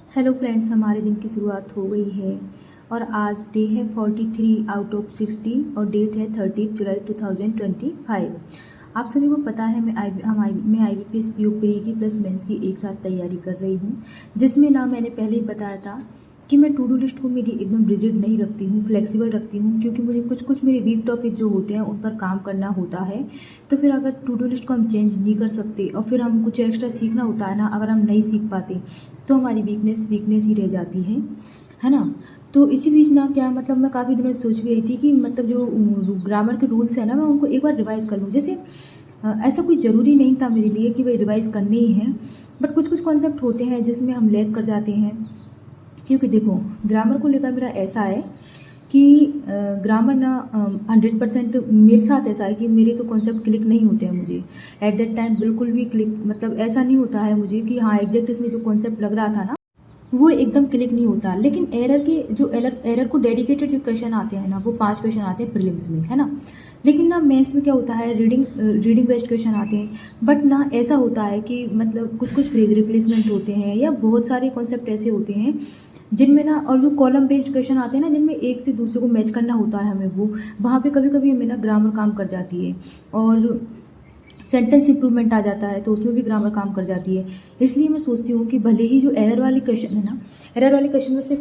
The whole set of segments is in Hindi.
हेलो फ्रेंड्स, हमारे दिन की शुरुआत हो गई है और आज डे है 43 आउट ऑफ 60 और डेट है 30 जुलाई 2025। आप सभी को पता है मैं IBPS PO प्री की प्लस मेंस की एक साथ तैयारी कर रही हूँ, जिसमें ना मैंने पहले ही बताया था कि मैं टू डू लिस्ट को मेरी एकदम रिजिड नहीं रखती हूँ, फ्लेक्सिबल रखती हूँ, क्योंकि मुझे कुछ कुछ मेरे वीक टॉपिक जो होते हैं उन पर काम करना होता है। तो फिर अगर टू डू लिस्ट को हम चेंज नहीं कर सकते और फिर हम कुछ एक्स्ट्रा सीखना होता है ना, अगर हम नहीं सीख पाते तो हमारी वीकनेस ही रह जाती है ना। तो इसी बीच ना क्या मतलब मैं काफ़ी दिनों से सोच रही थी कि मतलब जो ग्रामर के रूल्स हैं ना, मैं उनको एक बार रिवाइज़ कर लूँ। जैसे ऐसा कोई ज़रूरी नहीं था मेरे लिए कि भाई रिवाइज़ करने ही हैं, बट कुछ कुछ कॉन्सेप्ट होते हैं जिसमें हम लैग कर जाते हैं। क्योंकि देखो, ग्रामर को लेकर मेरा ऐसा है कि ग्रामर ना 100% मेरे साथ ऐसा है कि मेरे तो कॉन्सेप्ट क्लिक नहीं होते हैं मुझे एट दैट टाइम, बिल्कुल भी क्लिक मतलब ऐसा नहीं होता है मुझे कि हाँ एग्जैक्ट इसमें जो कॉन्सेप्ट लग रहा था ना वो एकदम क्लिक नहीं होता। लेकिन एरर को डेडिकेटेड जो क्वेश्चन आते हैं ना, वो 5 क्वेश्चन आते हैं प्रीलिम्स में, है ना। लेकिन ना मेंस में क्या होता है, रीडिंग बेस्ड क्वेश्चन आते हैं, बट ना ऐसा होता है कि मतलब कुछ कुछ फ्रेज रिप्लेसमेंट होते हैं या बहुत सारे कॉन्सेप्ट ऐसे होते हैं जिनमें ना, और जो कॉलम बेस्ड क्वेश्चन आते हैं ना जिनमें एक से दूसरे को मैच करना होता है हमें, वो वहाँ पे कभी कभी हमें ना ग्रामर काम कर जाती है। और जो सेंटेंस इंप्रूवमेंट आ जाता है तो उसमें भी ग्रामर काम कर जाती है। इसलिए मैं सोचती हूँ कि भले ही जो एरर वाली क्वेश्चन है ना, एरर वाले क्वेश्चन में से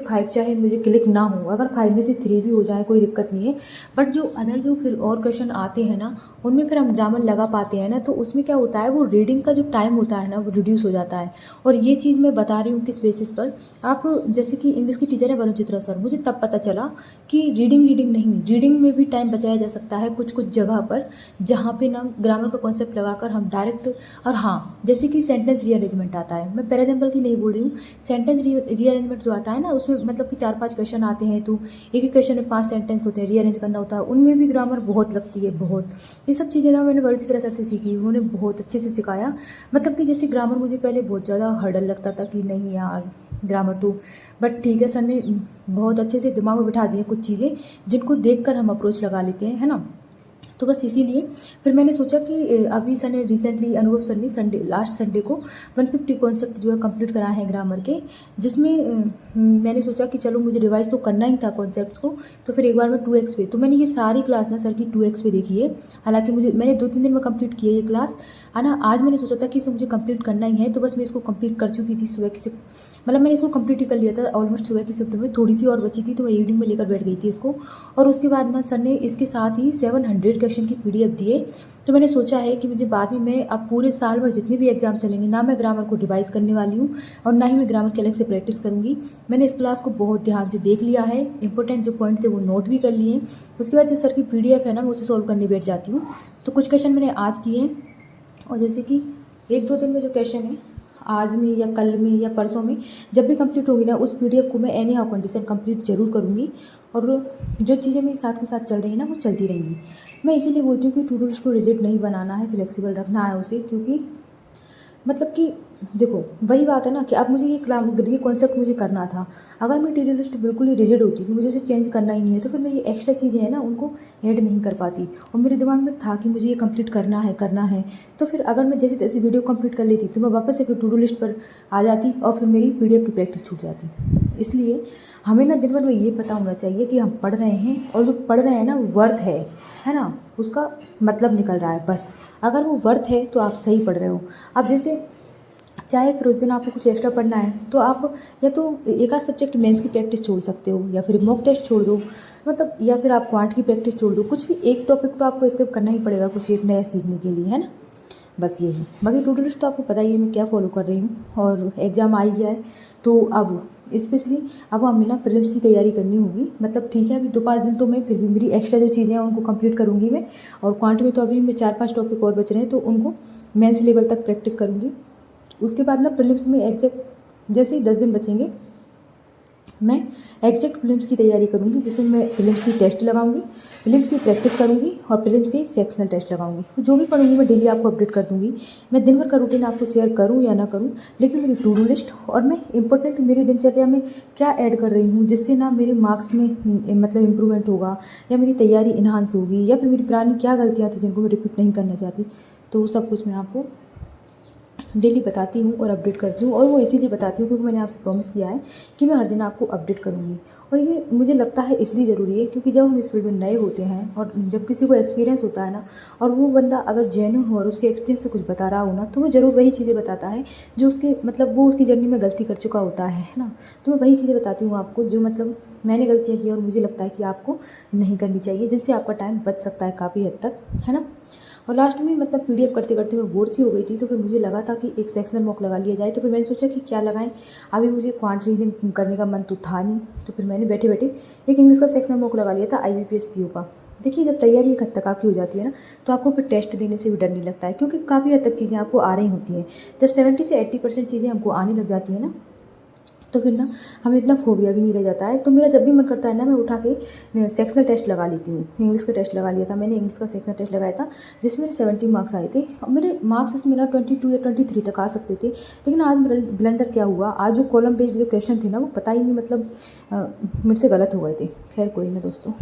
5 चाहे मुझे क्लिक ना हो, अगर 5 में से 3 भी हो जाए कोई दिक्कत नहीं है, बट जो अदर जो फिर और क्वेश्चन आते हैं ना उनमें फिर हम ग्रामर लगा पाते हैं ना, तो उसमें क्या होता है, वो रीडिंग का जो टाइम होता है ना वो रिड्यूस हो जाता है। और ये चीज़ मैं बता रही हूँ किस बेसिस पर। आप जैसे कि इंग्लिश की टीचर है वरुण चित्रा सर, मुझे तब पता चला कि रीडिंग नहीं, रीडिंग में भी टाइम बचाया जा सकता है कुछ कुछ जगह पर, जहाँ पे ना ग्रामर का कॉन्सेप्ट लगाकर हम डायरेक्ट। और हाँ, जैसे कि सेंटेंस रीअरेंजमेंट आता है, मैं पैरा एग्जाम्पल की नहीं बोल रही हूँ, सेंटेंस रीअरेंजमेंट जो आता है ना उसमें मतलब कि 4-5 क्वेश्चन आते हैं, तो एक ही क्वेश्चन में 5 सेंटेंस होते हैं, रीअरेंज करना होता है, उनमें भी ग्रामर बहुत लगती है, बहुत। ये सब चीज़ें ना मैंने वरुण चित्रा सर से सीखी, उन्होंने बहुत अच्छे से सिखाया। मतलब कि जैसे ग्रामर मुझे पहले बहुत ज़्यादा हर्डल लगता था कि नहीं यार ग्रामर तो, बट ठीक है, सर ने बहुत अच्छे से दिमाग में बिठा दिए कुछ चीज़ें जिनको देखकर हम अप्रोच लगा लेते हैं, है ना। तो बस इसीलिए फिर मैंने सोचा कि अभी सर ने रिसेंटली, अनुभव सर ने लास्ट संडे को 150 कॉन्सेप्ट जो है कंप्लीट कराए हैं ग्रामर के, जिसमें मैंने सोचा कि चलो मुझे रिवाइज तो करना ही था कॉन्सेप्ट्स को, तो फिर एक बार मैं 2x पे, तो मैंने ये सारी क्लास ना सर की 2x पे देखी है। हालांकि मैंने 2-3 दिन में कंप्लीट की है ये क्लास, है ना। आज मैंने सोचा था कि इसे मुझे कंप्लीट करना ही है, तो बस मैं इसको कंप्लीट कर चुकी थी सुबह की शिफ्ट, मतलब मैंने इसको कंप्लीट ही कर लिया था ऑलमोस्ट सुबह की शिफ्ट में, थोड़ी सी और बची थी तो मैं इवनिंग में लेकर बैठ गई थी इसको। और उसके बाद ना सर ने इसके साथ ही 700 क्वेश्चन की PDF दिए। तो मैंने सोचा है कि मुझे बाद में, मैं अब पूरे साल भर जितने भी एग्जाम चलेंगे ना, मैं ग्रामर को रिवाइज करने वाली हूँ और ना ही मैं ग्रामर के अलग से प्रैक्टिस करूँगी। मैंने इस क्लास को बहुत ध्यान से देख लिया है, इंपॉर्टेंट जो पॉइंट थे वो नोट भी कर लिए हैं। उसके बाद जो सर की PDF है ना, मैं उसे सॉल्व करने बैठ जाती हूँ। तो कुछ क्वेश्चन मैंने आज किए हैं, और जैसे कि 1-2 दिन में जो क्वेश्चन है, आज में या कल में या परसों में जब भी कंप्लीट होगी ना, उस PDF को मैं एनी हाउ कंडीशन कंप्लीट जरूर करूँगी। और जो चीज़ें मेरे साथ के साथ चल रही हैं ना वो चलती रहेंगी। मैं इसीलिए बोलती हूँ कि टू डू लिस्ट को रिजिड नहीं बनाना है, फ्लेक्सिबल रखना है उसे, क्योंकि मतलब कि देखो वही बात है ना कि अब मुझे ये कॉन्सेप्ट मुझे करना था। अगर मेरी टू डू लिस्ट बिल्कुल ही रिजिड होती कि मुझे उसे चेंज करना ही नहीं है, तो फिर मैं ये एक्स्ट्रा चीज़ें हैं ना उनको ऐड नहीं कर पाती। और मेरे दिमाग में था कि मुझे ये कंप्लीट करना है, तो फिर अगर मैं जैसे तैसे वीडियो कंप्लीट कर लेती तो मैं वापस से फिर टू डू लिस्ट पर आ जाती और फिर मेरी PDF की प्रैक्टिस छूट जाती। इसलिए हमें ना दिन भर में ये पता होना चाहिए कि हम पढ़ रहे हैं, और जो पढ़ रहे हैं ना वर्थ है ना, उसका मतलब निकल रहा है बस। अगर वो वर्थ है तो आप सही पढ़ रहे हो। अब जैसे चाहे फिर उस दिन आपको कुछ एक्स्ट्रा पढ़ना है तो आप या तो एक आध सब्जेक्ट मेंस की प्रैक्टिस छोड़ सकते हो, या फिर मॉक टेस्ट छोड़ दो, मतलब या फिर आप क्वांट की प्रैक्टिस छोड़ दो, कुछ भी एक टॉपिक तो आपको स्किप करना ही पड़ेगा कुछ एक नया सीखने के लिए, है ना। बस यही। बाकी टू डू लिस्ट तो आपको पता ही है मैं क्या फॉलो कर रही हूँ, और एग्ज़ाम आ ही गया है तो अब स्पेशली अब हमें ना प्रीलिम्स की तैयारी करनी होगी। मतलब ठीक है, अभी 2-5 दिन तो मैं फिर भी मेरी एक्स्ट्रा जो चीज़ें हैं उनको कंप्लीट करूँगी मैं, और क्वांट में तो अभी मैं 4-5 टॉपिक और बच रहे हैं तो उनको मेंस लेवल तक प्रैक्टिस करूँगी। उसके बाद ना प्रीलिम्स में एग्जैक्ट जैसे ही 10 दिन बचेंगे, मैं एग्जैक्ट प्रीलिम्स की तैयारी करूँगी, जिसमें मैं प्रीलिम्स की टेस्ट लगाऊंगी, प्रीलिम्स की प्रैक्टिस करूँगी और प्रीलिम्स की सेक्शनल टेस्ट लगाऊंगी। तो जो भी पढ़ूंगी मैं डेली आपको अपडेट कर दूँगी। मैं दिन भर का रूटीन आपको शेयर करूँ या ना करूँ, लेकिन मेरी टू डू लिस्ट और मैं इंपॉर्टेंट मेरी दिनचर्या में क्या ऐड कर रही हूँ जिससे ना मेरे मार्क्स में मतलब इंप्रूवमेंट होगा, या मेरी तैयारी इन्हांस होगी, या फिर मेरी पुरानी क्या गलतियाँ थी जिनको मैं रिपीट नहीं करना चाहती, तो वो सब कुछ मैं आपको डेली बताती हूँ और अपडेट करती हूँ, और वो इसीलिए बताती हूँ क्योंकि मैंने आपसे प्रॉमिस किया है कि मैं हर दिन आपको अपडेट करूँगी। और ये मुझे लगता है इसलिए ज़रूरी है क्योंकि जब हम इस फील्ड में नए होते हैं और जब किसी को एक्सपीरियंस होता है ना, और वो बंदा अगर जेन्युइन हो और उसके एक्सपीरियंस से कुछ बता रहा हो ना, तो वो ज़रूर वही चीज़ें बताता है जो उसके मतलब वो उसकी जर्नी में गलती कर चुका होता है ना। तो मैं वही चीज़ें बताती हूँ आपको जो मतलब मैंने गलतियाँ की और मुझे लगता है कि आपको नहीं करनी चाहिए, जिनसे आपका टाइम बच सकता है काफ़ी हद तक, है ना। और लास्ट में मतलब पीडीएफ करते करते मैं बोर सी हो गई थी, तो फिर मुझे लगा था कि एक सेक्शनल मॉक लगा लिया जाए। तो फिर मैंने सोचा कि क्या लगाएं, अभी मुझे क्वांट रीजनिंग करने का मन तो था नहीं, तो फिर मैंने बैठे बैठे एक इंग्लिश का सेक्शनल मॉक लगा लिया था IBPS PO का। देखिए जब तैयारी एक हद तक आपकी हो जाती है ना, तो आपको फिर टेस्ट देने से भी डर नहीं लगता है क्योंकि काफ़ी हद तक चीज़ें आपको आ रही होती हैं। जब 70 से 80% चीज़ें हमको आने लग जाती हैं ना, तो फिर ना हमें इतना फोबिया भी नहीं रह जाता है। तो मेरा जब भी मन करता है ना, मैं उठा के सेक्शनल टेस्ट लगा लेती हूँ। इंग्लिश का टेस्ट लगा लिया था मैंने, इंग्लिश का सेक्शनल टेस्ट लगाया था जिसमें मेरे 70 मार्क्स आए थे, और मेरे मार्क्स इसमें ना 22 या 23 तक आ सकते थे। लेकिन आज मेरा ब्लंडर क्या हुआ, आज जो कॉलम बेस्ड जो क्वेश्चन थे ना, वो पता ही नहीं मतलब मेरे से गलत हो गए थे। खैर कोई ना दोस्तों।